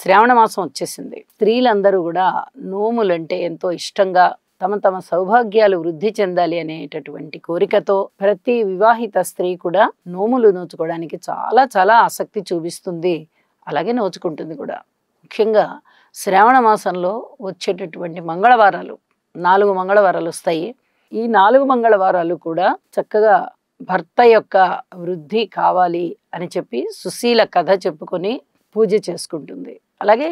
శ్రావణ మాసం వచ్చేసింది. స్త్రీలందరూ కూడా నోములంటే ఎంతో ఇష్టంగా తమ తమ సౌభాగ్యాలు వృద్ధి చెందాలి అనేటటువంటి కోరికతో ప్రతి వివాహిత స్త్రీ కూడా నోములు నోచుకోవడానికి చాలా చాలా ఆసక్తి చూపిస్తుంది, అలాగే నోచుకుంటుంది కూడా. ముఖ్యంగా శ్రావణ మాసంలో వచ్చేటటువంటి మంగళవారాలు 4 మంగళవారాలు వస్తాయి. ఈ 4 మంగళవారాలు కూడా చక్కగా భర్త యొక్క వృద్ధి కావాలి అని చెప్పి సుశీల కథ చెప్పుకొని పూజ చేసుకుంటుంది. అలాగే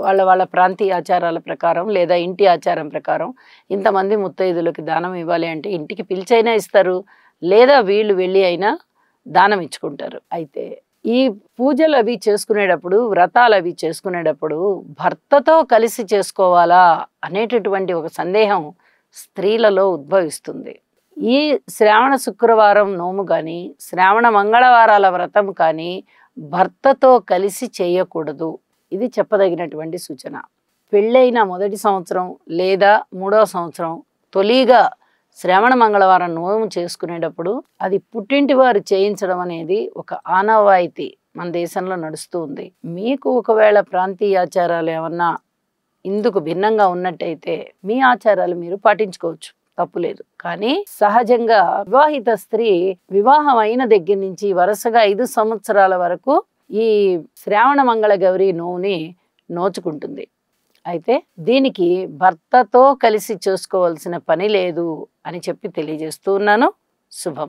వాళ్ళ వాళ్ళ ప్రాంతీయ ఆచారాల ప్రకారం లేదా ఇంటి ఆచారం ప్రకారం ఇంతమంది ముత్తైదులకి దానం ఇవ్వాలి అంటే ఇంటికి పిలిచైనా ఇస్తారు, లేదా వీళ్ళు వెళ్ళి అయినా దానం ఇచ్చుకుంటారు. అయితే ఈ పూజలు అవి చేసుకునేటప్పుడు, వ్రతాలు అవి చేసుకునేటప్పుడు భర్తతో కలిసి చేసుకోవాలా అనేటటువంటి ఒక సందేహం స్త్రీలలో ఉద్భవిస్తుంది. ఈ శ్రావణ శుక్రవారం నోము కానీ శ్రావణ మంగళవారాల వ్రతం కానీ భర్తతో కలిసి చేయకూడదు. ఇది చెప్పదగినటువంటి సూచన. పెళ్ళైన మొదటి సంవత్సరం లేదా 3వ సంవత్సరం తొలిగా శ్రావణ మంగళవారం నోము చేసుకునేటప్పుడు అది పుట్టింటి వారు చేయించడం అనేది ఒక ఆనవాయితీ మన దేశంలో నడుస్తూ ఉంది. మీకు ఒకవేళ ప్రాంతీయ ఆచారాలు ఏమన్నా ఇందుకు భిన్నంగా ఉన్నట్టయితే మీ ఆచారాలు మీరు పాటించుకోవచ్చు, తప్పులేదు. కానీ సహజంగా వివాహిత స్త్రీ వివాహం అయిన దగ్గర నుంచి వరుసగా 5 సంవత్సరాల వరకు ఈ శ్రావణ మంగళ గౌరి నోముని నోచుకుంటుంది. అయితే దీనికి భర్తతో కలిసి చేసుకోవాల్సిన పని లేదు అని చెప్పి తెలియజేస్తూ ఉన్నాను. శుభం.